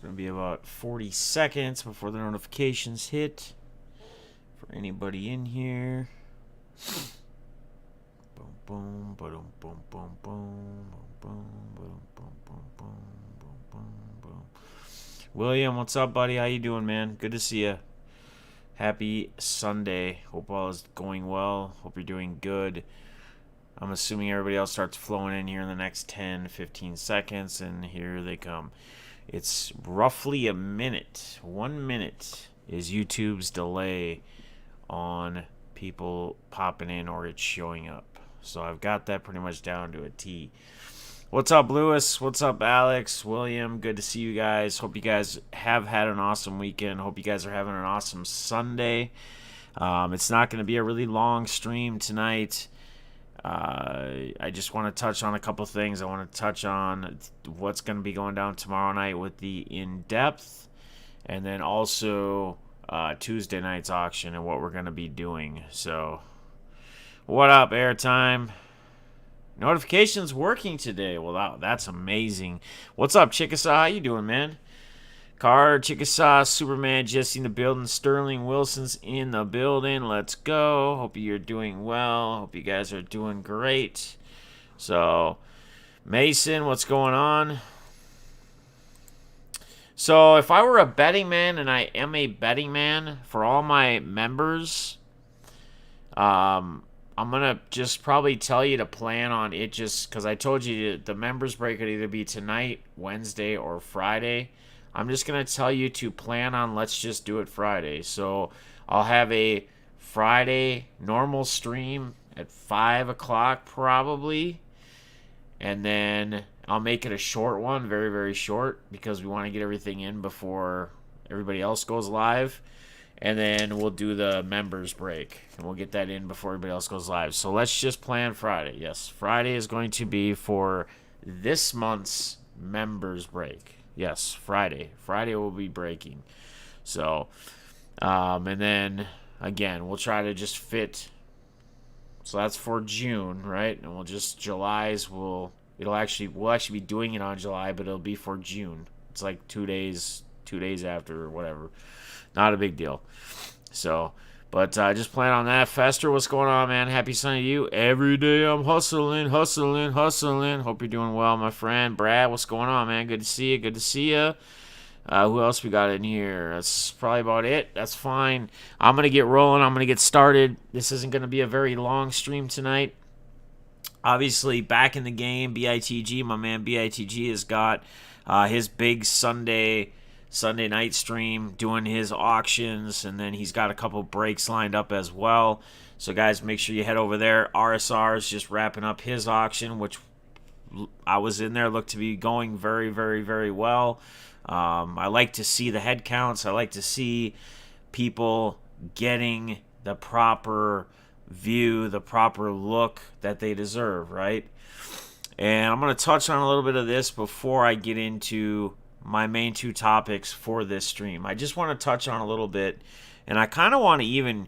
going to be about 40 seconds before the notifications hit for anybody in here. Boom, boom, boom, boom, boom, boom, boom, boom, boom, boom, boom, boom, boom. William, what's up, buddy? How you doing, man? Good to see you. Happy Sunday. Hope all is going well. Hope you're doing good. I'm assuming everybody else starts flowing in here in the next 10, 15 seconds, and here they come. It's roughly a minute. 1 minute is YouTube's delay on people popping in or it's showing up. So I've got that pretty much down to a T. What's up, Lewis? What's up, Alex? William? Good to see you guys. Hope you guys have had an awesome weekend. Hope you guys are having an awesome Sunday. It's not going to be a really long stream tonight. I just want to touch on a couple things. I want to touch on what's going to be going down tomorrow night with the in-depth, and then also Tuesday night's auction and what we're going to be doing. So, what up, Airtime? Notifications working today. Well, that's amazing. What's up, Chickasaw? How you doing, man? Car, Chickasaw, Superman, Jesse in the building. Sterling Wilson's in the building. Let's go. Hope you're doing well. Hope you guys are doing great. So, Mason, what's going on? So, if I were a betting man, and I am a betting man, for all my members, I'm going to just probably tell you to plan on it just because I told you the members break could either be tonight, Wednesday, or Friday. I'm just going to tell you to plan on let's just do it Friday. So I'll have a Friday normal stream at 5 o'clock probably. And then I'll make it a short one, very, very short, because we want to get everything in before everybody else goes live. And then we'll do the members break. And we'll get that in before everybody else goes live. So let's just plan Friday. Yes, Friday is going to be for this month's members break. Yes, Friday. Friday will be breaking. So, and then, again, we'll try to just fit. So that's for June, right? And we'll just, we'll actually be doing it on July, but it'll be for June. It's like 2 days after or whatever. Not a big deal. So, but just plan on that. Fester, what's going on, man? Happy Sunday to you. Every day I'm hustling. Hope you're doing well, my friend. Brad, what's going on, man? Good to see you. Who else we got in here? That's probably about it. That's fine. I'm going to get rolling. I'm going to get started. This isn't going to be a very long stream tonight. Obviously, back in the game, BITG, my man BITG has got his big Sunday night stream doing his auctions, and then he's got a couple breaks lined up as well. So guys, make sure you head over there. RSR is just wrapping up his auction, which I was in there, looked to be going very, very, very well. I like to see the head counts. I like to see people getting the proper view, the proper look that they deserve, right? And I'm going to touch on a little bit of this before I get into my main two topics for this stream. I just want to touch on a little bit, and I kind of want to even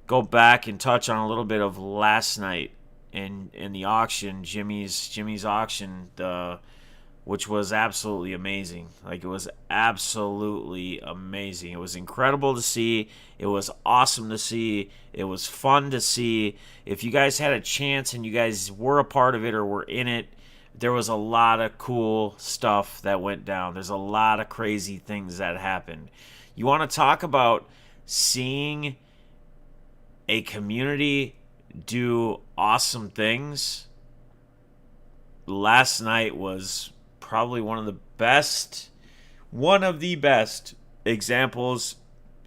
go back and touch on a little bit of last night in the auction, Jimmy's auction, which was absolutely amazing. Like, it was absolutely amazing. It was incredible to see. It was awesome to see. It was fun to see. If you guys had a chance and you guys were a part of it or were in it, there was a lot of cool stuff that went down. There's a lot of crazy things that happened. You want to talk about seeing a community do awesome things? Last night was probably one of the best examples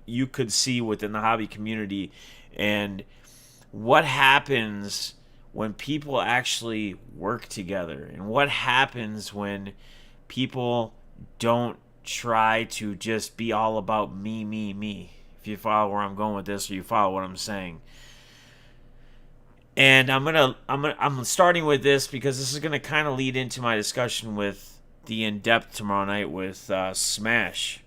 you could see within the hobby community. And what happens when people actually work together, and what happens when people don't try to just be all about me. If you follow where I'm going with this, or you follow what I'm saying. And I'm starting with this because this is gonna kind of lead into my discussion with the in-depth tomorrow night with Smash.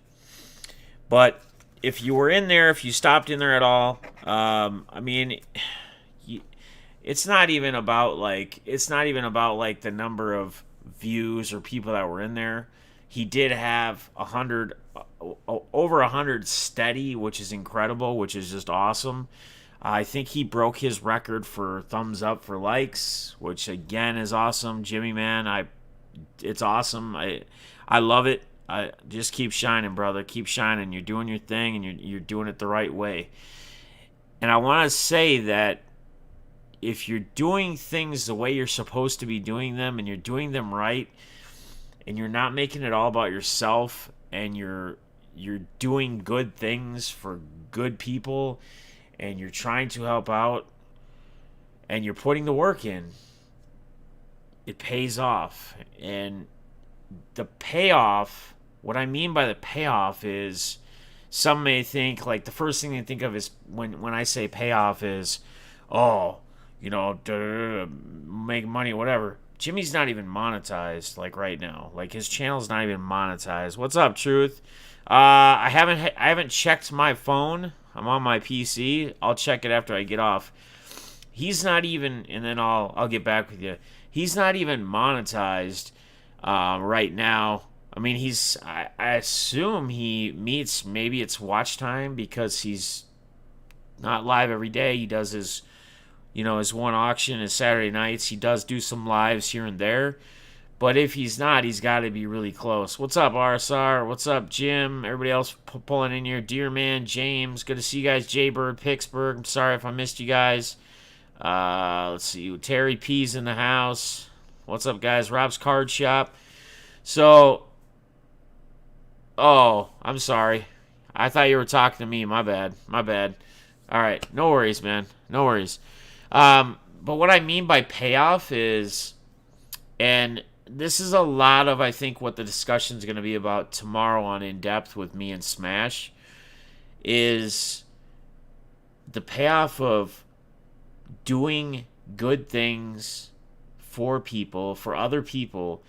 But if you were in there, if you stopped in there at all, it's not even about like the number of views or people that were in there. He did have 100, over 100 steady, which is incredible, which is just awesome. I think he broke his record for thumbs up for likes, which again is awesome. Jimmy, man, it's awesome. I love it. I just keep shining, brother. Keep shining. You're doing your thing, and you're doing it the right way. And I want to say that if you're doing things the way you're supposed to be doing them, and you're doing them right, and you're not making it all about yourself, and you're doing good things for good people, and you're trying to help out, and you're putting the work in, it pays off. And the payoff, what I mean by the payoff is, some may think, like, the first thing they think of is, when I say payoff is, oh, make money, whatever. Jimmy's not even monetized, like, right now. Like, his channel's not even monetized. What's up, Truth? I haven't checked my phone. I'm on my PC. I'll check it after I get off. He's not even, and then I'll get back with you. He's not even monetized right now. I mean, I assume he meets, maybe it's watch time, because he's not live every day. He does his one auction is Saturday nights. He does do some lives here and there. But if he's not, he's got to be really close. What's up, RSR? What's up, Jim? Everybody else pulling in here. Dearman, James. Good to see you guys. Jaybird, Pittsburgh. I'm sorry if I missed you guys. Let's see. Terry P's in the house. What's up, guys? Rob's Card Shop. So, I'm sorry. I thought you were talking to me. My bad. All right. No worries, man. No worries. But what I mean by payoff is, and this is a lot of, I think, what the discussion is going to be about tomorrow on In Depth with me and Smash, is the payoff of doing good things for people, for other people,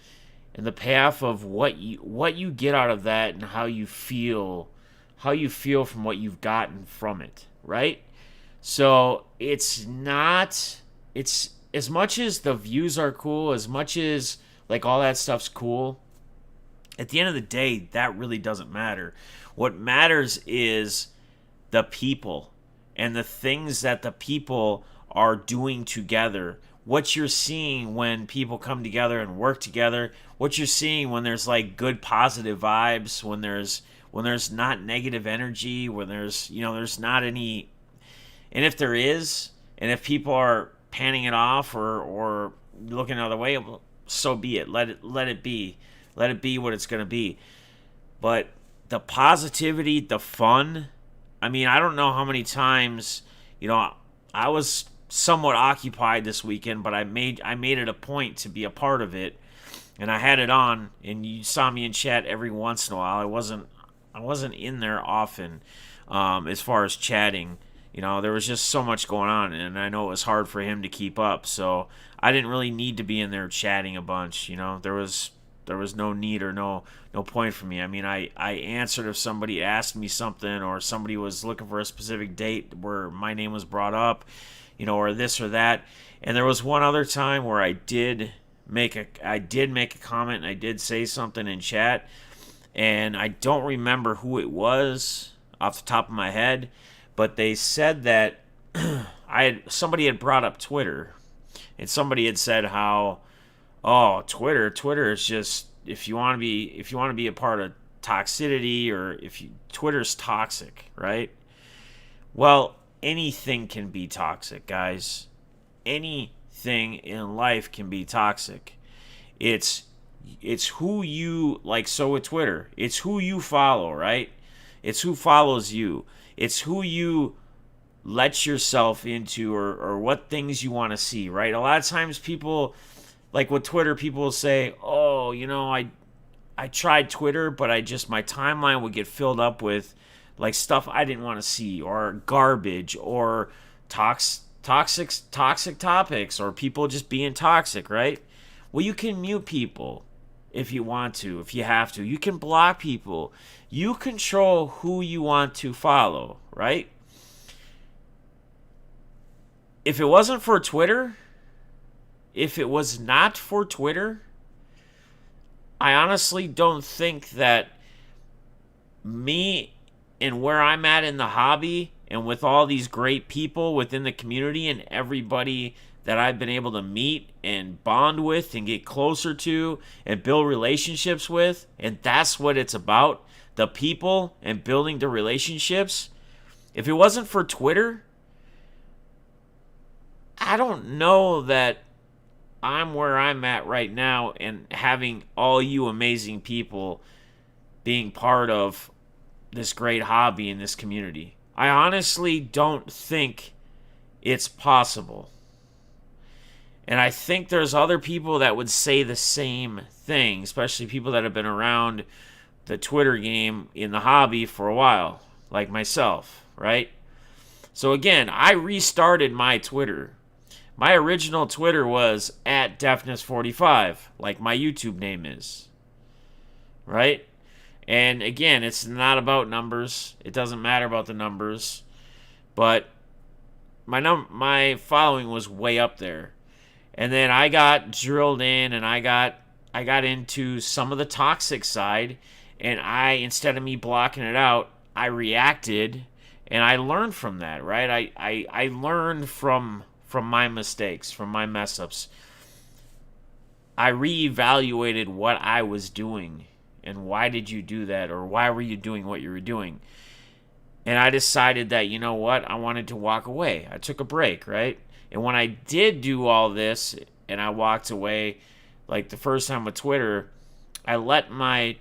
and the payoff of what you get out of that, and how you feel from what you've gotten from it, right? So it's as much as the views are cool, as much as, like, all that stuff's cool, at the end of the day, that really doesn't matter. What matters is the people and the things that the people are doing together. What you're seeing when people come together and work together. What you're seeing when there's, like, good positive vibes. When there's not negative energy. When there's not any. And if there is, and if people are panning it off or looking the other way, so be it. Let it be. Let it be what it's going to be. But the positivity, the fun, I mean, I don't know how many times, I was somewhat occupied this weekend, but I made it a point to be a part of it, and I had it on, and you saw me in chat every once in a while. I wasn't in there often, as far as chatting. There was just so much going on, and I know it was hard for him to keep up, so I didn't really need to be in there chatting a bunch. There was no need or no point for me. I mean, I answered if somebody asked me something, or somebody was looking for a specific date where my name was brought up, or this or that. And there was one other time where I did make a comment, and I did say something in chat, and I don't remember who it was off the top of my head. But they said that somebody had brought up Twitter, and somebody had said how, Twitter is just, if you want to be a part of toxicity, or Twitter's toxic, right? Well, anything can be toxic, guys. Anything in life can be toxic. It's who you, like, so with Twitter, it's who you follow, right? It's who follows you. It's who you let yourself into, or what things you want to see, right? A lot of times people, like with Twitter, people will say, I tried Twitter, but my timeline would get filled up with, like, stuff I didn't want to see, or garbage, or toxic topics, or people just being toxic, right? Well, you can mute people if you want to, if you have to. You can block people. You control who you want to follow, right? If it wasn't for Twitter, if it was not for Twitter, I honestly don't think that me and where I'm at in the hobby and with all these great people within the community and everybody that I've been able to meet and bond with and get closer to and build relationships with, and that's what it's about, the people and building the relationships. If it wasn't for Twitter, I don't know that I'm where I'm at right now and having all you amazing people being part of this great hobby in this community. I honestly don't think it's possible. And I think there's other people that would say the same thing, especially people that have been around the Twitter game in the hobby for a while, like myself, right? So again, I restarted my Twitter. My original Twitter was at Defness45, like my YouTube name is, right? And again, it's not about numbers. It doesn't matter about the numbers. But my following was way up there. And then I got drilled in and I got into some of the toxic side, and instead of me blocking it out, I reacted and I learned from that, right? I learned from my mistakes, from my mess ups. I reevaluated what I was doing. And why did you do that? Or why were you doing what you were doing? And I decided that, you know what? I wanted to walk away. I took a break, right? And when I did do all this and I walked away, like the first time with Twitter, I let my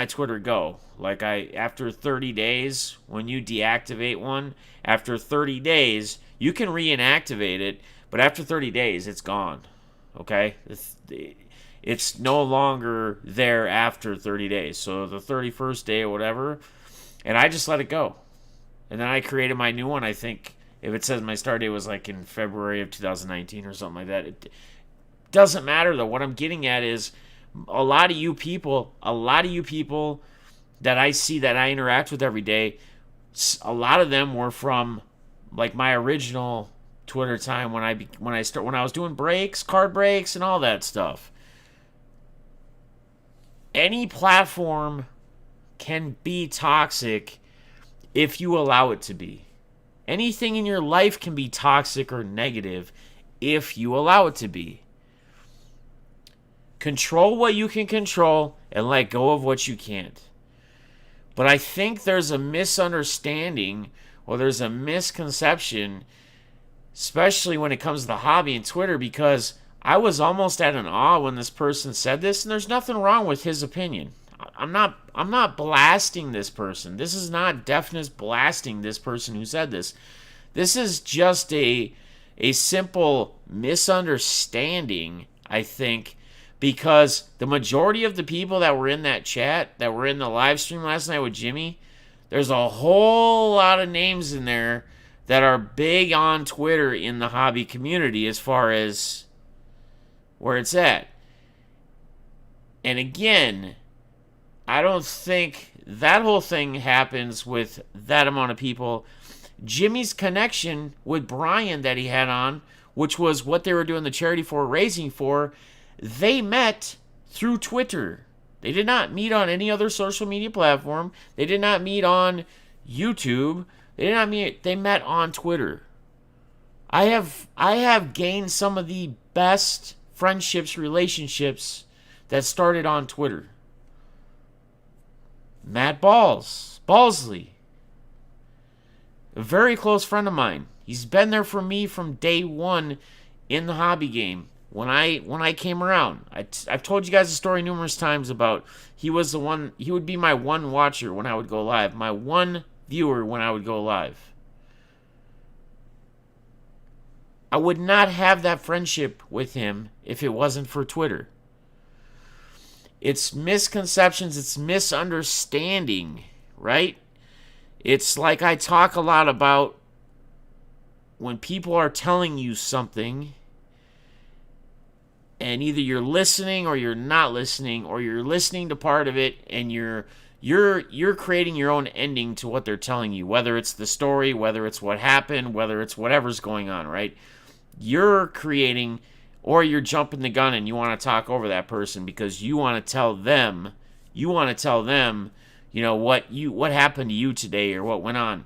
Twitter go. Like after 30 days, when you deactivate one, after 30 days, you can reinactivate it, but after 30 days, it's gone. Okay? It's no longer there after 30 days. So the 31st day or whatever, and I just let it go. And then I created my new one. I think if it says my start date was like in February of 2019 or something like that, it doesn't matter though. What I'm getting at is a lot of you people that I see that I interact with every day, a lot of them were from like my original Twitter time when I was doing breaks, card breaks, and all that stuff. Any platform can be toxic if you allow it to be. Anything in your life can be toxic or negative if you allow it to be. Control what you can control and let go of what you can't. But I think there's a misunderstanding or there's a misconception, especially when it comes to the hobby and Twitter, because I was almost at an awe when this person said this, and there's nothing wrong with his opinion. I'm not blasting this person. This is not Defness blasting this person who said this. This is just a simple misunderstanding, I think, because the majority of the people that were in that chat, that were in the live stream last night with Jimmy, there's a whole lot of names in there that are big on Twitter in the hobby community as far as where it's at. And again, I don't think that whole thing happens with that amount of people. Jimmy's connection with Brian that he had on, which was what they were doing the charity for, raising for, they met through Twitter. They did not meet on any other social media platform. They did not meet on YouTube. They met on Twitter. I have gained some of the best friendships, relationships that started on Twitter. Matt Balsley, a very close friend of mine. He's been there for me from day one in the hobby game. When I came around, I've told you guys the story numerous times about he would be my one watcher when I would go live, my one viewer when I would go live. I would not have that friendship with him if it wasn't for Twitter. It's misconceptions, it's misunderstanding, right? It's like I talk a lot about when people are telling you something and either you're listening or you're not listening, or you're listening to part of it and you're creating your own ending to what they're telling you, whether it's the story, whether it's what happened, whether it's whatever's going on, right? You're creating or you're jumping the gun and you want to talk over that person because you want to tell them, what happened to you today or what went on.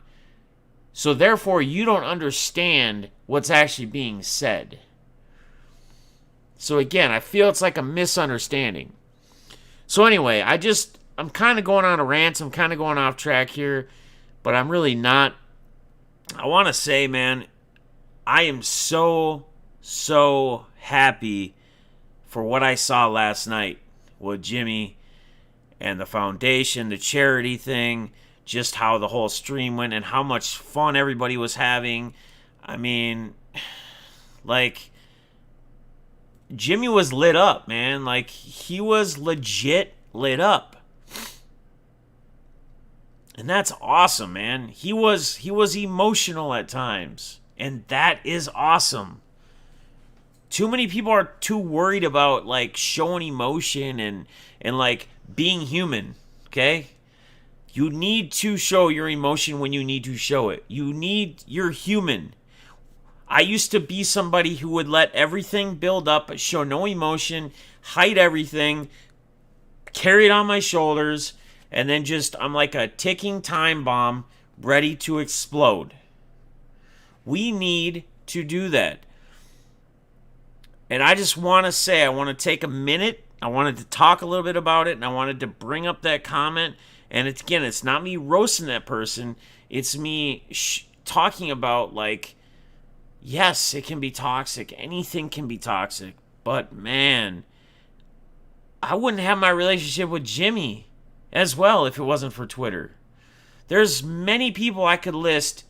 So therefore, you don't understand what's actually being said. So again, I feel it's like a misunderstanding. So anyway, I'm kind of going on a rant. I'm kind of going off track here, but I'm really not. I want to say, man, I am so happy for what I saw last night with Jimmy and the foundation, the charity thing, just how the whole stream went and how much fun everybody was having. I mean, like, Jimmy was lit up, man. Like, he was legit lit up. And that's awesome, man. He was emotional at times. And that is awesome. Too many people are too worried about, like, showing emotion and like, being human, okay? You need to show your emotion when you need to show it. You're human. I used to be somebody who would let everything build up, show no emotion, hide everything, carry it on my shoulders, and then I'm like a ticking time bomb ready to explode. We need to do that. And I just want to say, I want to take a minute. I wanted to talk a little bit about it, and I wanted to bring up that comment. And it's not me roasting that person. It's me talking about, like, yes, it can be toxic. Anything can be toxic. But, man, I wouldn't have my relationship with Jimmy as well if it wasn't for Twitter. There's many people I could list.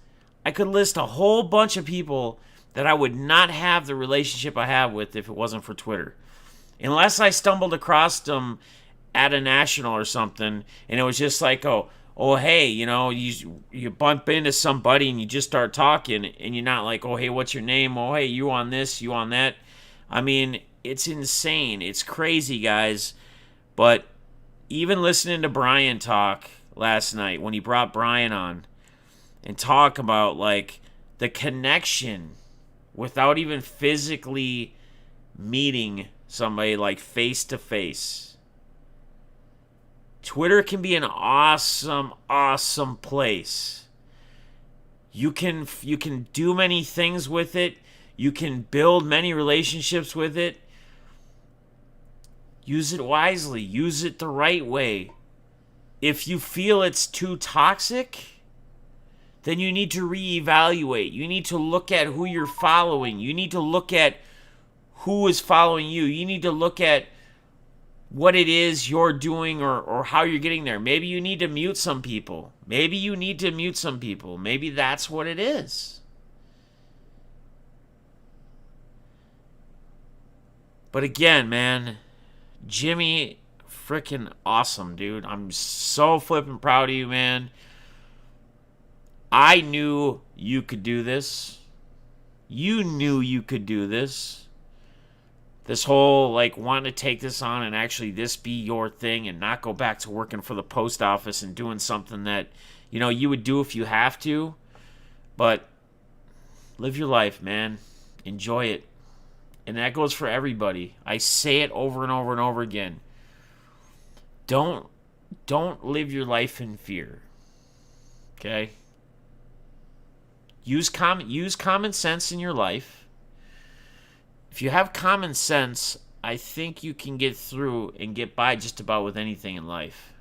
I could list a whole bunch of people that I would not have the relationship I have with if it wasn't for Twitter. Unless I stumbled across them at a national or something, and it was just like, oh, hey, you bump into somebody and you just start talking, and you're not like, oh, hey, what's your name? Oh, hey, you on this, you on that. I mean, it's insane. It's crazy, guys. But even listening to Brian talk last night, when he brought Brian on and talk about, like, the connection without even physically meeting somebody, like, face to face. Twitter can be an awesome place. You can do many things with it. You can build many relationships with it. Use it wisely. Use it the right way. If you feel it's too toxic, then you need to reevaluate. You need to look at who you're following. You need to look at who is following you. You need to look at what it is you're doing or how you're getting there. Maybe you need to mute some people. Maybe that's what it is. But again, man, Jimmy, freaking awesome, dude. I'm so flipping proud of you, man. I knew you could do this. You knew you could do this. This whole, like, wanting to take this on and actually this be your thing and not go back to working for the post office and doing something that, you would do if you have to. But live your life, man. Enjoy it. And that goes for everybody. I say it over and over and over again. Don't live your life in fear. Okay? Use common sense in your life. If you have common sense, I think you can get through and get by just about with anything in life.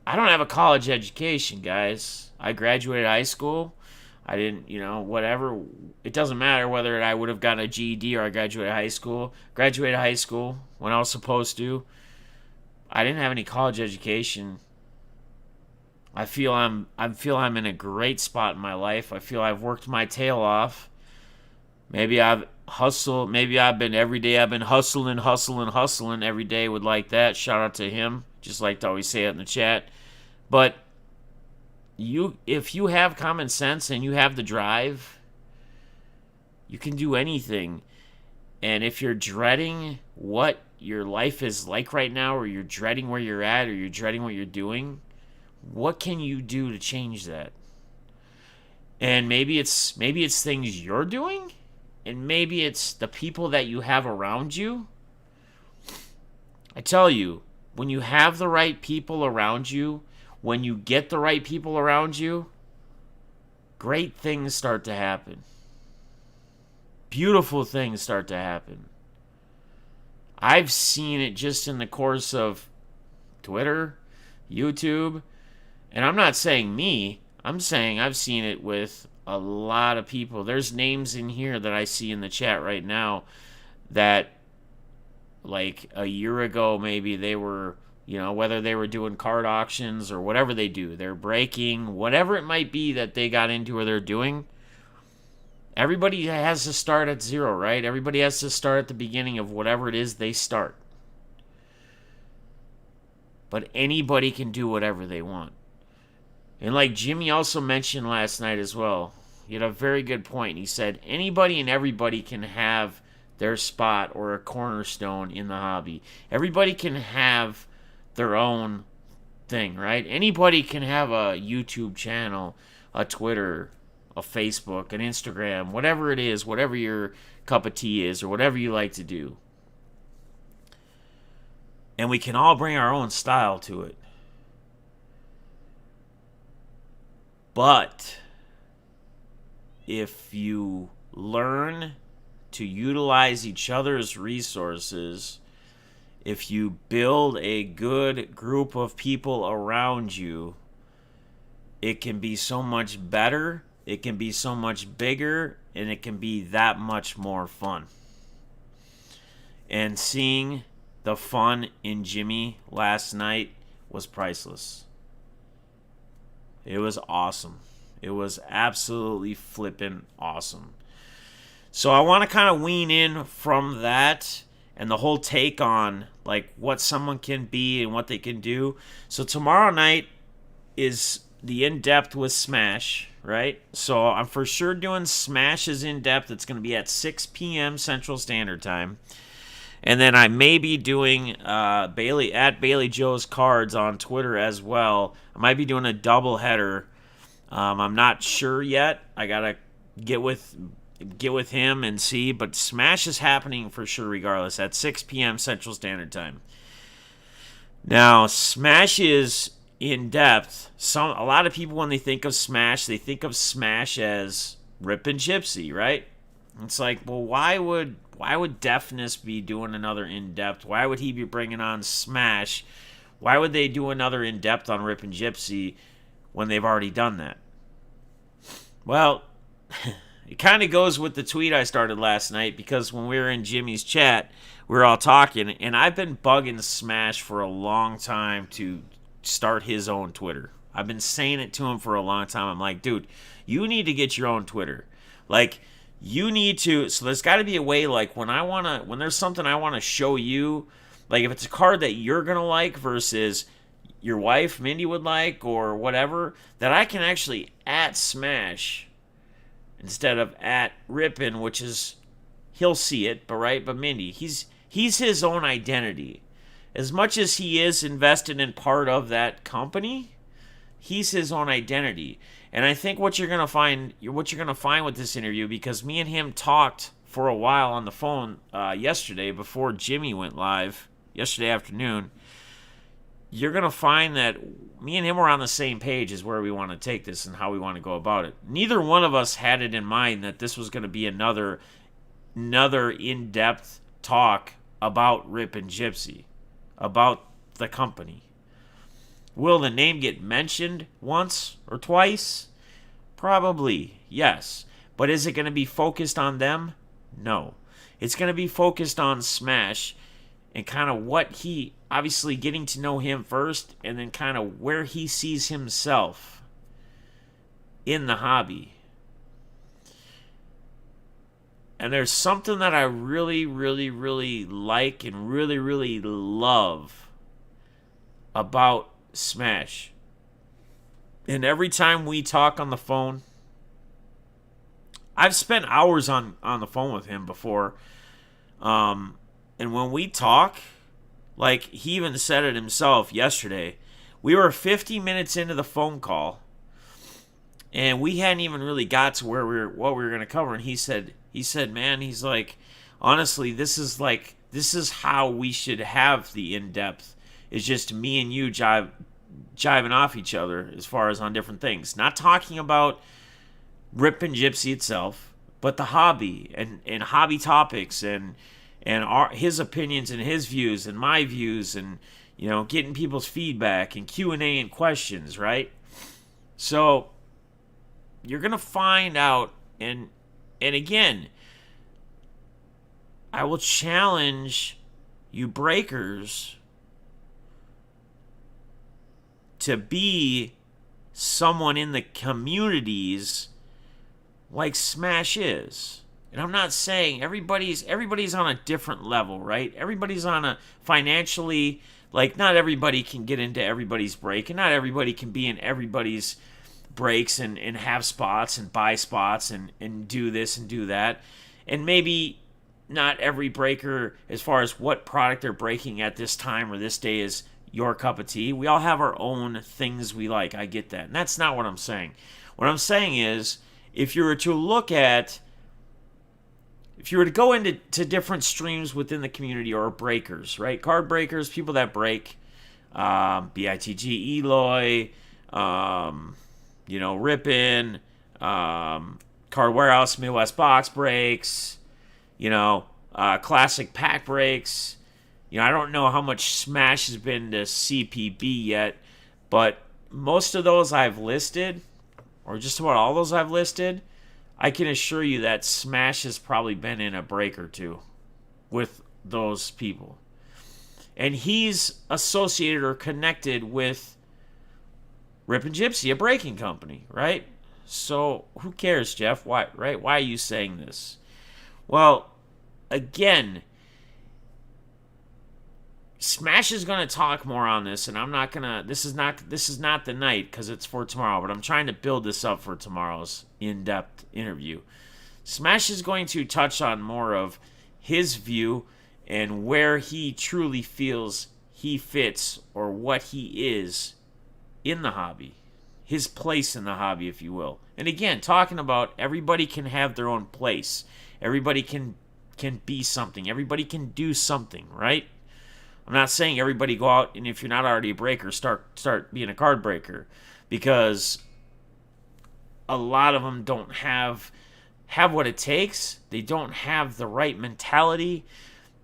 I don't have a college education, guys. I graduated high school. I didn't, whatever. It doesn't matter whether I would have gotten a GED or I graduated high school. Graduated high school when I was supposed to. I didn't have any college education. I feel I'm in a great spot in my life. I feel I've worked my tail off. Maybe I've hustled. Maybe I've been hustling every day with like that. Shout out to him. Just like to always say it in the chat. But if you have common sense and you have the drive, you can do anything. And if you're dreading what your life is like right now, or you're dreading where you're at, or you're dreading what you're doing, what can you do to change that? And maybe it's things you're doing, and maybe it's the people that you have around you. I tell you, when you have the right people around you, when you get the right people around you, great things start to happen. Beautiful things start to happen. I've seen it just in the course of Twitter, YouTube, and I'm not saying me, I'm saying I've seen it with a lot of people. There's names in here that I see in the chat right now that, like, a year ago maybe they were, whether they were doing card auctions or whatever they do, they're breaking, whatever it might be that they got into or they're doing. Everybody has to start at zero, right? Everybody has to start at the beginning of whatever it is they start. But anybody can do whatever they want. And like Jimmy also mentioned last night as well, he had a very good point. He said anybody and everybody can have their spot or a cornerstone in the hobby. Everybody can have their own thing, right? Anybody can have a YouTube channel, a Twitter, a Facebook, an Instagram, whatever it is, whatever your cup of tea is, or whatever you like to do. And we can all bring our own style to it. But if you learn to utilize each other's resources, if you build a good group of people around you, it can be so much better, it can be so much bigger, and it can be that much more fun. And seeing the fun in Jimmy last night was priceless. It was awesome. It was absolutely flippin' awesome. So I want to kind of wean in from that and the whole take on like what someone can be and what they can do. So tomorrow night is the in-depth with Smash, right? So I'm for sure doing Smash's in-depth. It's going to be at 6 p.m. Central Standard Time. And then I may be doing Bailey Joe's Cards on Twitter as well. I might be doing a double header. I'm not sure yet. I gotta get with him and see. But Smash is happening for sure, regardless, at 6 p.m. Central Standard Time. Now, Smash is in depth. A lot of people, when they think of Smash as Rip and Gypsy, right? It's like, well, why would Defness be doing another in-depth? Why would he be bringing on Smash? Why would they do another in-depth on Rip and Gypsy when they've already done that? Well, it kind of goes with the tweet I started last night, because when we were in Jimmy's chat, we were all talking, and I've been bugging Smash for a long time to start his own Twitter. I've been saying it to him for a long time. I'm like, dude, you need to get your own Twitter. Like, you need to, so there's got to be a way, like, when there's something I want to show you, like if it's a card that you're going to like versus your wife, Mindy, would like, or whatever, that I can actually at Smash instead of at Rippin', which is, he'll see it, but Mindy, he's his own identity. As much as he is invested in part of that company, he's his own identity. And I think what you're gonna find with this interview, because me and him talked for a while on the phone yesterday before Jimmy went live yesterday afternoon, you're gonna find that me and him were on the same page as where we want to take this and how we want to go about it. Neither one of us had it in mind that this was going to be another in-depth talk about Rip and Gypsy, about the company. Will the name get mentioned once or twice? Probably, yes. But is it going to be focused on them? No. It's going to be focused on Smash and kind of what he, obviously getting to know him first, and then kind of where he sees himself in the hobby. And there's something that I really, really, really like and really, really love about Smash. And every time we talk on the phone, I've spent hours on the phone with him before. And when we talk, like he even said it himself yesterday, we were 50 minutes into the phone call, and we hadn't even really got to what we were going to cover. And he said, man, he's like, honestly, this is how we should have the in depth. It's just me and you jiving off each other as far as on different things. Not talking about Rip and Gypsy itself, but the hobby and hobby topics and his opinions and his views and my views and getting people's feedback and Q&A and questions, right? So you're gonna find out, and again, I will challenge you breakers to be someone in the communities like Smash is. And I'm not saying everybody's on a different level, right? Everybody's on a financially, like, not everybody can get into everybody's break, and not everybody can be in everybody's breaks and have spots and buy spots and do this and do that. And maybe not every breaker, as far as what product they're breaking at this time or this day, is your cup of tea. We all have our own things we like. I get that. And that's not what I'm saying. What I'm saying is, if you were to go into different streams within the community, or breakers, right? Card breakers, people that break, BITG, Eloy, Rippin', Card Warehouse, Midwest Box Breaks, classic pack breaks. I don't know how much Smash has been to CPB yet, but most of those I've listed, or just about all those I've listed, I can assure you that Smash has probably been in a break or two with those people. And he's associated or connected with Rip and Gypsy, a breaking company, right? So who cares, Jeff? Why, right? Why are you saying this? Well, again, Smash is going to talk more on this, and I'm not going to, this is not the night because it's for tomorrow, but I'm trying to build this up for tomorrow's in-depth interview. Smash is going to touch on more of his view and where he truly feels he fits, or what he is in the hobby, his place in the hobby, if you will. And again, talking about everybody can have their own place. Everybody can be something. Everybody can do something, right? I'm not saying everybody go out and, if you're not already a breaker, start being a card breaker, because a lot of them don't have what it takes. They don't have the right mentality.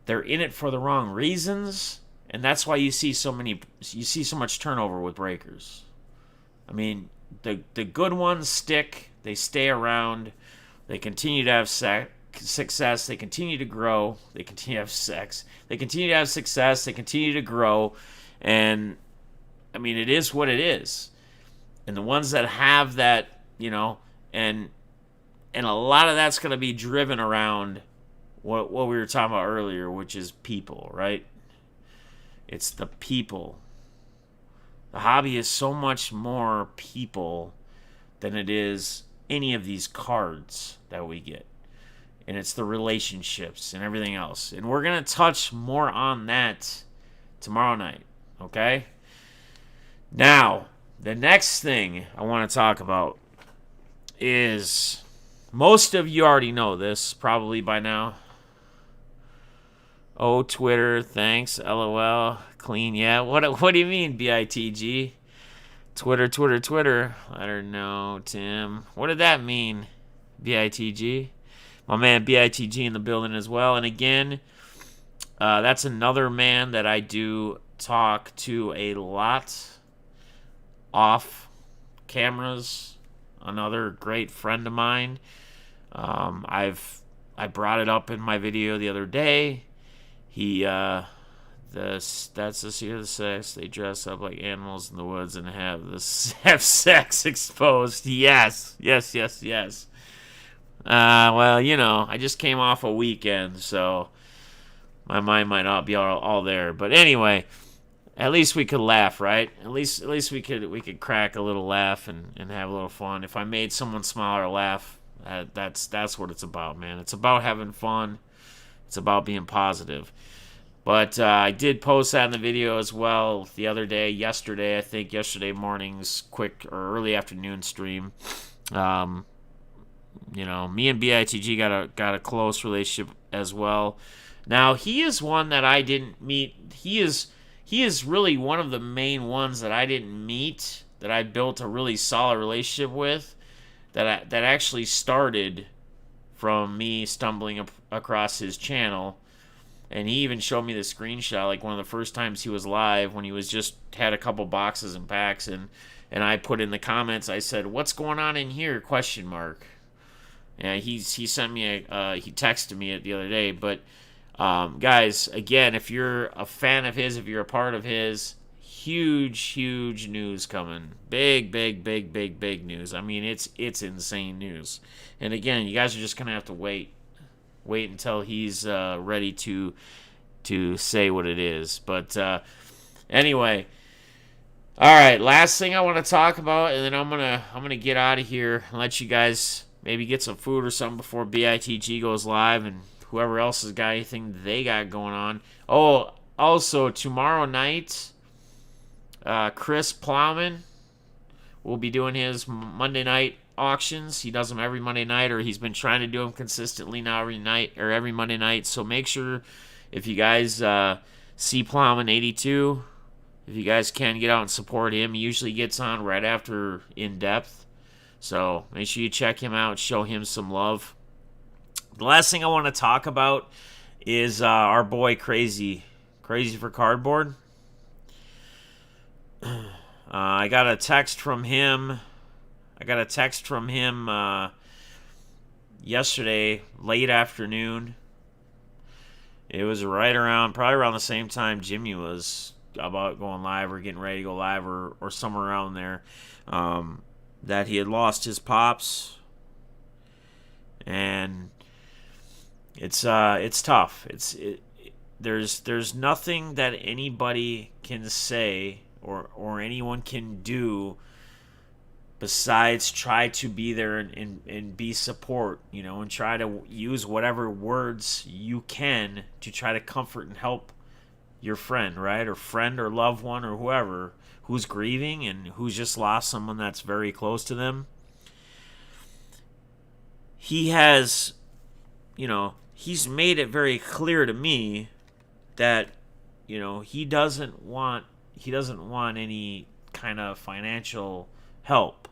They're in it for the wrong reasons, and that's why you see so much turnover with breakers. I mean, the good ones stick. They stay around. They continue to have success. They continue to grow. They continue to have sex. They continue to have success. They continue to grow. And I mean, it is what it is. And the ones that have that, and a lot of that's going to be driven around what we were talking about earlier, which is people, right? It's the people. The hobby is so much more people than it is any of these cards that we get. And it's the relationships and everything else. And we're going to touch more on that tomorrow night, okay? Now, the next thing I want to talk about is, most of you already know this probably by now. Oh, Twitter, thanks, LOL, clean, yeah. What do you mean, BITG? Twitter. I don't know, Tim. What did that mean, BITG? My man BITG in the building as well. And again, that's another man that I do talk to a lot off cameras. Another great friend of mine. I brought it up in my video the other day. That's this year the sex. They dress up like animals in the woods and have sex exposed. Yes. Well, I just came off a weekend, so my mind might not be all there. But anyway, at least we could laugh, right? At least we could crack a little laugh and have a little fun. If I made someone smile or laugh, that's what it's about, man. It's about having fun. It's about being positive. But I did post that in the video as well the other day, yesterday morning's quick or early afternoon stream. Um, me and BITG got a close relationship as well. Now he is one that I didn't meet. He is really one of the main ones that I didn't meet that I built a really solid relationship with. That actually started from me stumbling across his channel, and he even showed me the screenshot, like one of the first times he was live when he was just had a couple boxes and packs, and I put in the comments, I said, "What's going on in here?" Question mark. Yeah, he sent me he texted me it the other day. But guys, again, if you're a fan of his, if you're a part of his, huge news coming. Big news. I mean, it's insane news. And again, you guys are just gonna have to wait until he's ready to say what it is. But anyway, all right. Last thing I want to talk about, and then I'm gonna get out of here and let you guys maybe get some food or something before BITG goes live, and whoever else has got anything they got going on. Oh, also tomorrow night, Chris Plowman will be doing his Monday night auctions. He does them every Monday night, or he's been trying to do them consistently now every night or every Monday night. So make sure if you guys see Plowman 82, if you guys can get out and support him. He usually gets on right after In Depth. So make sure you check him out, show him some love. The last thing I want to talk about is our boy Crazy for Cardboard. I got a text from him. Yesterday, late afternoon. It was probably around the same time Jimmy was about going live or getting ready to go live or somewhere around there. That he had lost his pops, and it's tough. There's nothing that anybody can say or anyone can do besides try to be there and be support, and try to use whatever words you can to try to comfort and help your friend, right? Or friend or loved one or whoever who's grieving and who's just lost someone that's very close to them. He has, he's made it very clear to me that, he doesn't want any kind of financial help.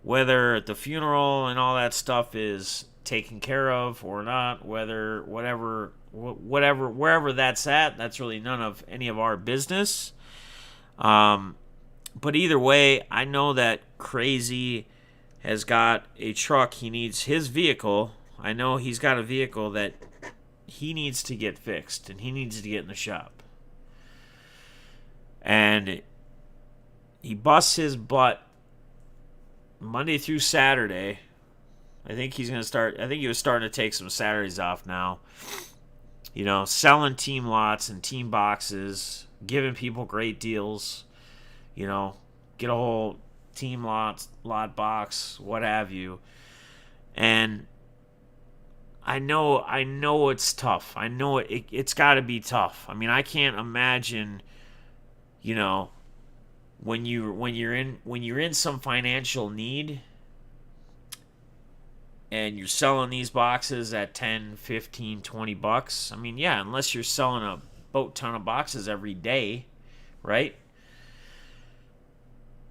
Whether the funeral and all that stuff is taken care of or not, wherever that's at, that's really none of any of our business. But either way, I know that Crazy has got a truck. He needs his vehicle. I know he's got a vehicle that he needs to get fixed, and he needs to get in the shop. And he busts his butt Monday through Saturday. I think he was starting to take some Saturdays off now. Selling team lots and team boxes, giving people great deals. Get a whole team lot box, what have you. And I know it's tough. I know it's got to be tough. I mean, I can't imagine, when you're in some financial need and you're selling these boxes at 10, 15, 20 bucks. I mean, yeah, unless you're selling a boat ton of boxes every day, right?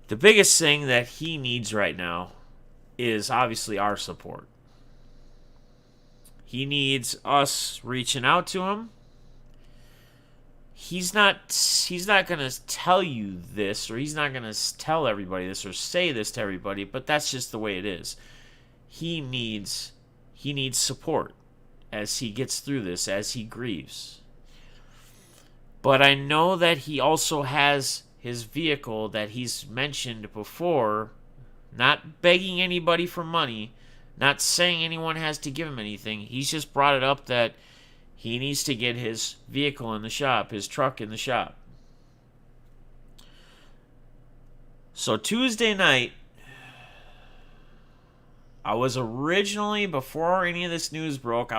The biggest thing that he needs right now is obviously our support. He needs us reaching out to him. He's not going to tell you this, or he's not going to tell everybody this or say this to everybody, but that's just the way it is. He needs support as he gets through this, as he grieves. But I know that he also has his vehicle that he's mentioned before, not begging anybody for money, not saying anyone has to give him anything. He's just brought it up that he needs to get his vehicle in the shop, his truck in the shop. So Tuesday night, I was originally, before any of this news broke,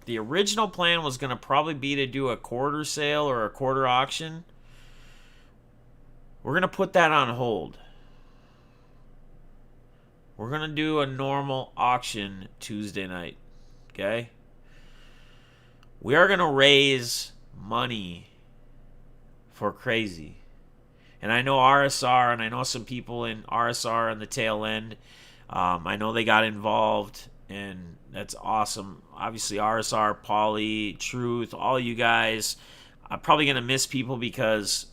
the original plan was going to probably be to do a quarter sale or a quarter auction. We're going to put that on hold. We're going to do a normal auction Tuesday night. Okay? We are going to raise money for crazy. And I know RSR, and I know some people in RSR on the tail end. I know they got involved, and that's awesome. Obviously, RSR, Paulie, Truth, all you guys. I'm probably going to miss people because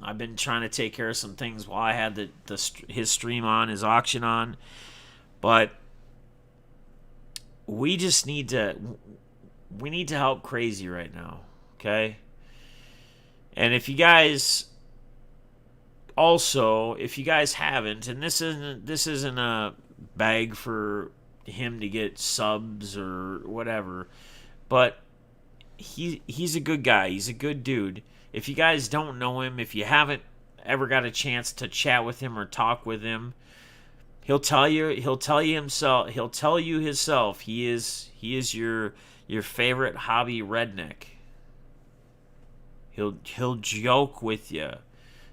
I've been trying to take care of some things while I had his stream on, his auction on. But we just need to help crazy right now, okay? And if you guys also, if you guys haven't, and this isn't a bag for him to get subs or whatever, but he's a good guy. He's a good dude. If you guys don't know him, if you haven't ever got a chance to chat with him or talk with him, he'll tell you himself. He'll tell you himself. He is your favorite hobby redneck. He'll joke with you.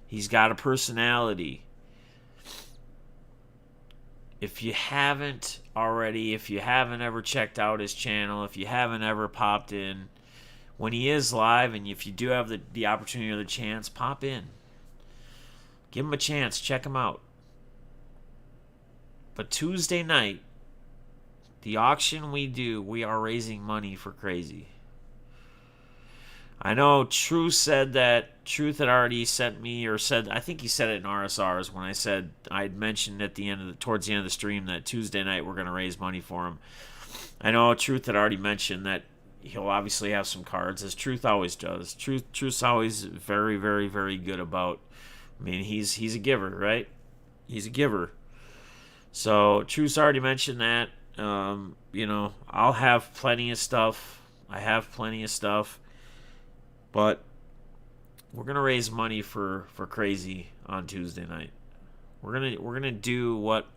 He's got a personality. If you haven't already, if you haven't ever checked out his channel, if you haven't ever popped in, when he is live, and if you do have the opportunity or the chance, pop in. Give him a chance. Check him out. But Tuesday night, the auction we are raising money for crazy. I know Truth had already sent me, or said, I think he said it in RSRs when I said, I'd mentioned towards the end of the stream that Tuesday night we're going to raise money for him. I know Truth had already mentioned that he'll obviously have some cards, as Truth always does. Truth's always very, very, very good about, I mean, he's a giver, right? He's a giver. So Truth's already mentioned that. I'll have plenty of stuff. I have plenty of stuff. But we're gonna raise money for crazy on Tuesday night. We're gonna do what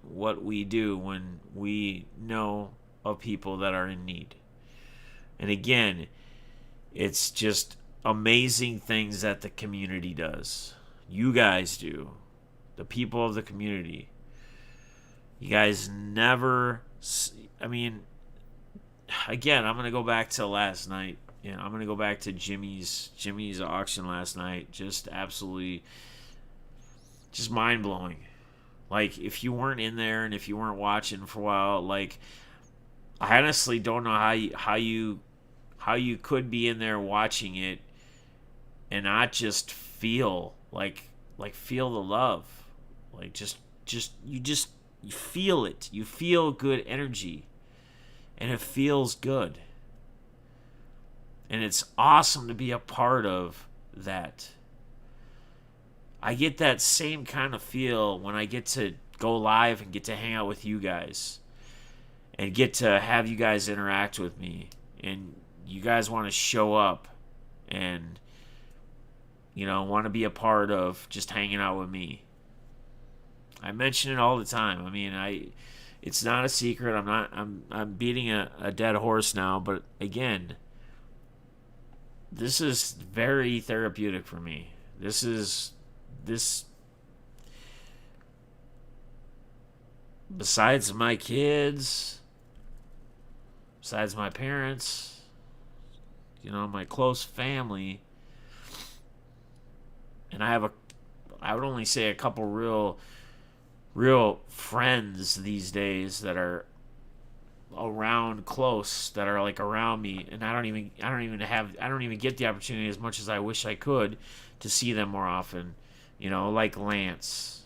we do when we know of people that are in need. And again, it's just amazing things that the community does. You guys do. The people of the community. You guys never... I mean, again, I'm going to go back to last night. I'm going to go back to Jimmy's auction last night. Just absolutely... just mind-blowing. Like, if you weren't in there and if you weren't watching for a while, like, I honestly don't know how you could be in there watching it and not just feel feel the love. Like, you feel it. You feel good energy. And it feels good. And it's awesome to be a part of that. I get that same kind of feel when I get to go live and get to hang out with you guys. And get to have you guys interact with me. And you guys want to show up. And, want to be a part of just hanging out with me. I mention it all the time. I mean, it's not a secret. I'm beating a dead horse now, but again, this is very therapeutic for me. This besides my kids, besides my parents, my close family, and I would only say a couple real friends these days that are around close, that are like around me, and I don't even get the opportunity as much as I wish I could to see them more often, like Lance.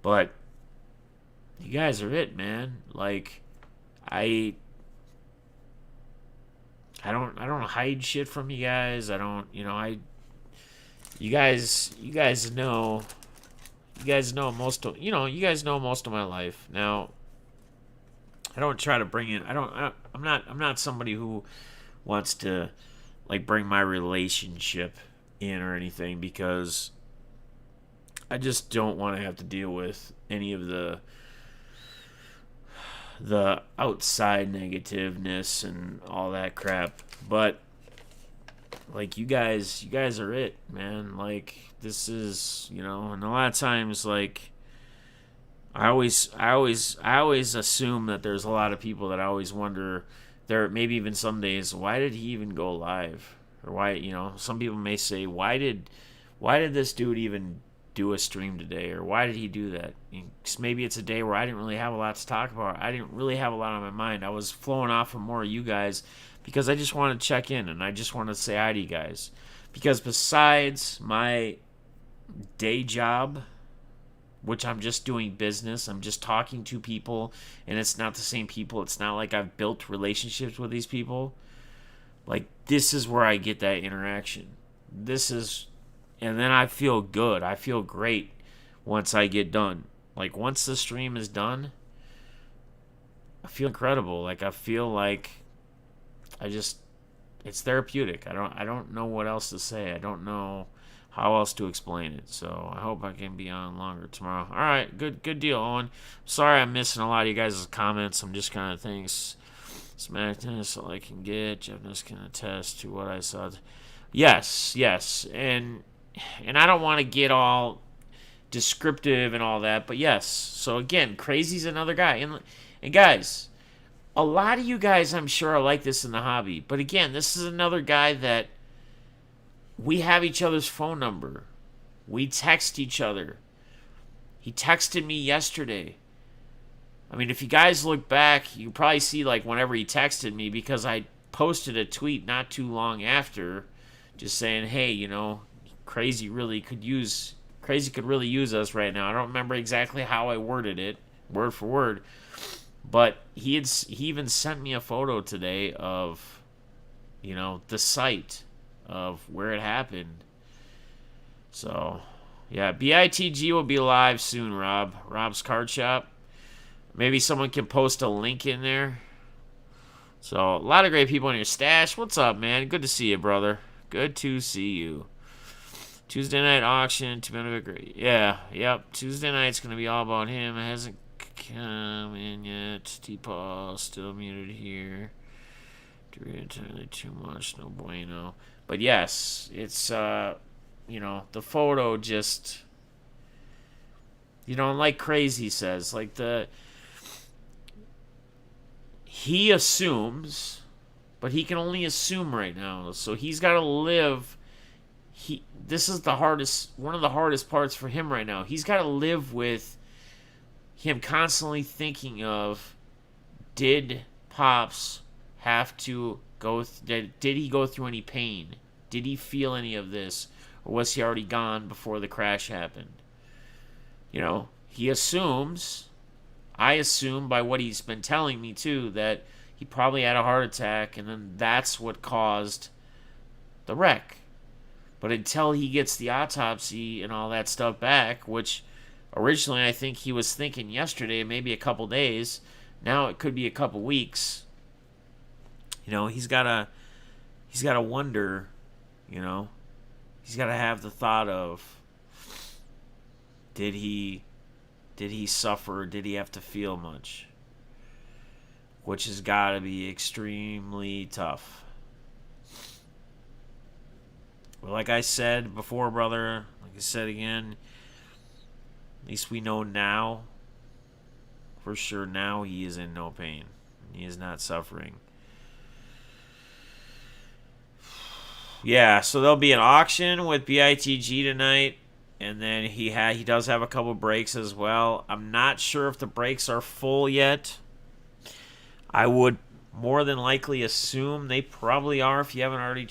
But you guys are it, man. Like, I don't hide shit from you guys. I don't, you guys know most of my life. Now, I don't try to bring in, I'm not somebody who wants to like bring my relationship in or anything, because I just don't want to have to deal with any of the outside negativeness and all that crap. But like, you guys are it, man. Like, this is, and a lot of times, like, I always assume that there's a lot of people that I always wonder. There maybe even some days, why did he even go live, or why, some people may say, why did this dude even do a stream today, or why did he do that? Maybe it's a day where I didn't really have a lot to talk about. I didn't really have a lot on my mind. I was flowing off from more of you guys because I just want to check in and I just want to say hi to you guys. Because besides my day job, which I'm just doing business, I'm just talking to people, and it's not the same people. It's not like I've built relationships with these people. Like, this is where I get that interaction. And then I feel good. I feel great once I get done. Like, once the stream is done, I feel incredible. Like, I feel like it's therapeutic. I don't know what else to say. I don't know how else to explain it. So I hope I can be on longer tomorrow. All right, good deal, Owen. Sorry I'm missing a lot of you guys' comments. I'm just kind of thinks smack tennis all I can get. Defness can attest to what I saw. Yes, and I don't want to get all descriptive and all that, but yes. So again, Crazy's another guy, and guys, a lot of you guys, I'm sure, are like this in the hobby. But again, this is another guy that we have each other's phone number. We text each other. He texted me yesterday. I mean, if you guys look back, you probably see, like, whenever he texted me, because I posted a tweet not too long after just saying, hey, Crazy could really use us right now. I don't remember exactly how I worded it, word for word. But he even sent me a photo today of, the site of where it happened. So, yeah, BITG will be live soon, Rob. Rob's Card Shop. Maybe someone can post a link in there. So, a lot of great people in your stash. What's up, man? Good to see you, brother. Good to see you. Tuesday night auction. Yeah, yep. Tuesday night's going to be all about him. It hasn't come in yet. T-Paul still muted here. Entirely too much, no bueno. But yes, it's the photo just, like Crazy says, like he assumes, but he can only assume right now. So he's got to live. This is one of the hardest parts for him right now. He's got to live with him constantly thinking of, did Pops have to did he go through any pain? Did he feel any of this? Or was he already gone before the crash happened? He assumes, I assume by what he's been telling me too, that he probably had a heart attack and then that's what caused the wreck. But until he gets the autopsy and all that stuff back, which originally I think he was thinking yesterday, maybe a couple days, now it could be a couple weeks. He's gotta wonder, he's gotta have the thought of, did he suffer? Did he have to feel much? Which has gotta be extremely tough. But like I said before, brother, like I said again, at least we know now, for sure now, he is in no pain. He is not suffering. Yeah, so there'll be an auction with BITG tonight, and then he does have a couple breaks as well. I'm not sure if the breaks are full yet. I would more than likely assume they probably are if you haven't already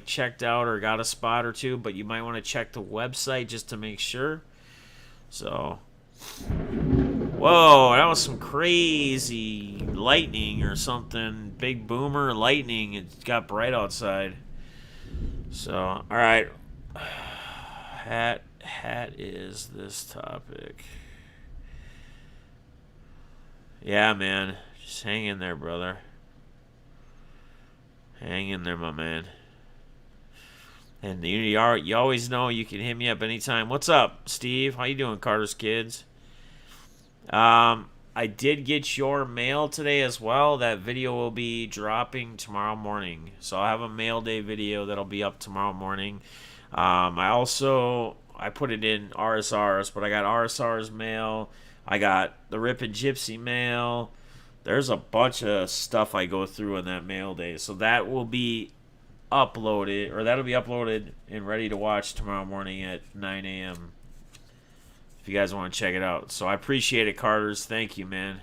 checked out or got a spot or two, but you might want to check the website just to make sure. So, whoa, that was some crazy lightning or something. Big boomer lightning. It got bright outside. So, all right. Hat is this topic. Yeah, man. Just hang in there, brother. Hang in there, my man. And you always know you can hit me up anytime. What's up, Steve? How you doing, Carter's Kids? I did get your mail today as well. That video will be dropping tomorrow morning. So I'll have a mail day video that'll be up tomorrow morning. I put it in RSR's, but I got RSR's mail. I got the Rippin' Gypsy mail. There's a bunch of stuff I go through on that mail day. So that will be uploaded, or that'll be uploaded and ready to watch tomorrow morning at 9 a.m. if you guys want to check it out. So I appreciate it, Carters. Thank you, man.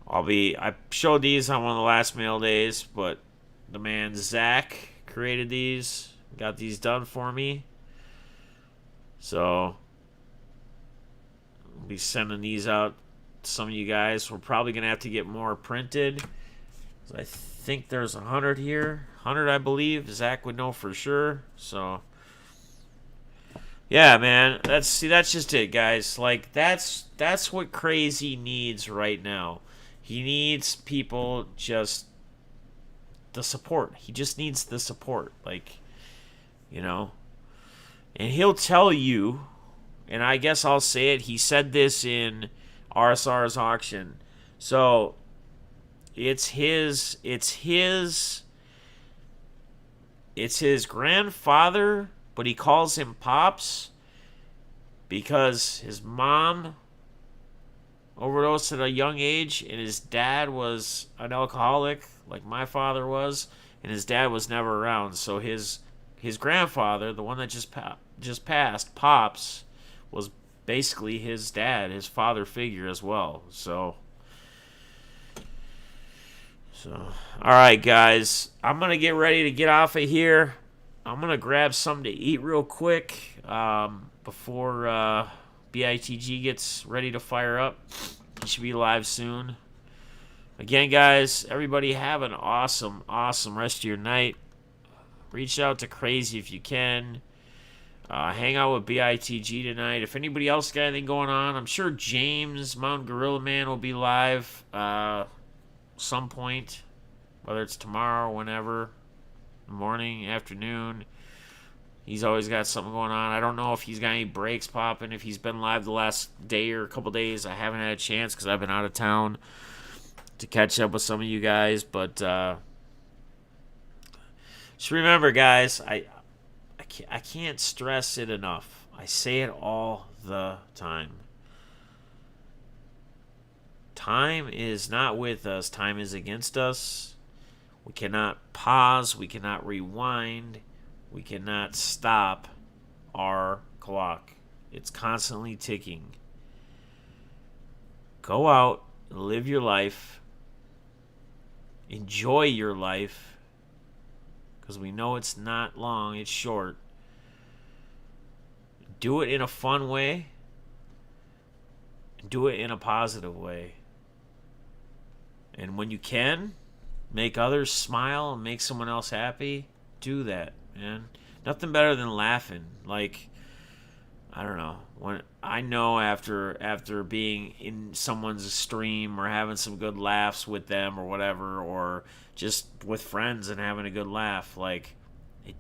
I showed these on one of the last mail days, but the man Zach created these, got these done for me. So I'll be sending these out to some of you guys. We're probably gonna have to get more printed. I think there's 100 here. 100, I believe. Zach would know for sure. So yeah, man. That's just it, guys. Like that's what Crazy needs right now. He needs people, just the support. He just needs the support. Like, you know. And he'll tell you, and I guess I'll say it, he said this in RSR's auction. So it's his grandfather, but he calls him Pops because his mom overdosed at a young age, and his dad was an alcoholic, like my father was, and his dad was never around. So his grandfather, the one that just passed, Pops, was basically his dad, his father figure as well. So all right, guys, I'm gonna get ready to get off of here. I'm gonna grab something to eat real quick before BITG gets ready to fire up. He should be live soon. Again, guys, everybody have an awesome rest of your night. Reach out to Crazy if you can. Hang out with BITG tonight. If anybody else got anything going on, I'm sure James, Mountain Gorilla Man, will be live some point. Whether it's tomorrow, whenever, morning, afternoon. He's always got something going on. I don't know if he's got any breaks popping, if he's been live the last day or a couple days. I haven't had a chance because I've been out of town to catch up with some of you guys. But just remember, guys, I can't stress it enough. I say it all the time. Time is not with us. Time is against us. We cannot pause. We cannot rewind. We cannot stop our clock. It's constantly ticking. Go out and live your life. Enjoy your life. Because we know it's not long, it's short. Do it in a fun way. Do it in a positive way. And when you can, make others smile and make someone else happy. Do that, man. Nothing better than laughing. Like, I don't know. When I know after being in someone's stream or having some good laughs with them or whatever, or just with friends and having a good laugh, like it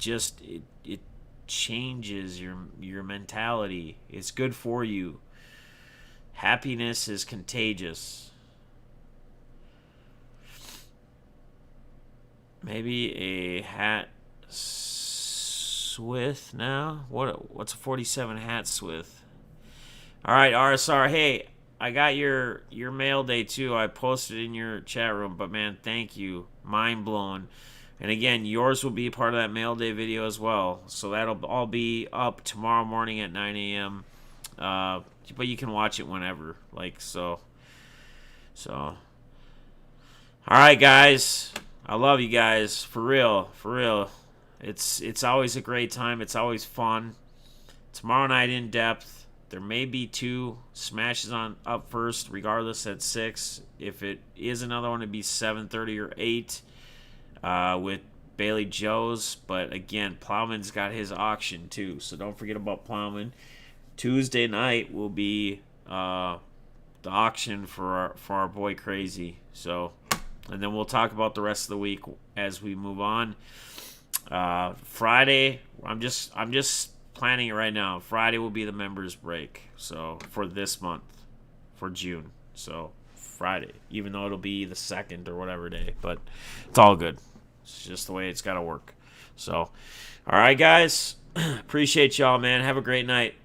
changes your mentality. It's good for you. Happiness is contagious. Maybe a hat Swith now? What's a 47 hat Swith? Alright, RSR, hey, I got your mail day too. I posted in your chat room, but man, thank you. Mind blown. And again, yours will be part of that mail day video as well. So that'll all be up tomorrow morning at 9 a.m. But you can watch it whenever. Like, so. Alright, guys. I love you guys. For real. It's always a great time. It's always fun. Tomorrow night in depth. There may be 2 smashes on up first, regardless at 6. If it is another one, it'd be 7:30 or 8 with Bailey Joe's. But again, Plowman's got his auction too, so don't forget about Plowman. Tuesday night will be the auction for our boy Crazy. So, and then we'll talk about the rest of the week as we move on. Friday, I'm just planning it right now. Friday will be the members break. So for this month, for June. So Friday, even though it'll be the 2nd or whatever day, but it's all good. It's just the way it's got to work. So, all right, guys, appreciate y'all, man. Have a great night.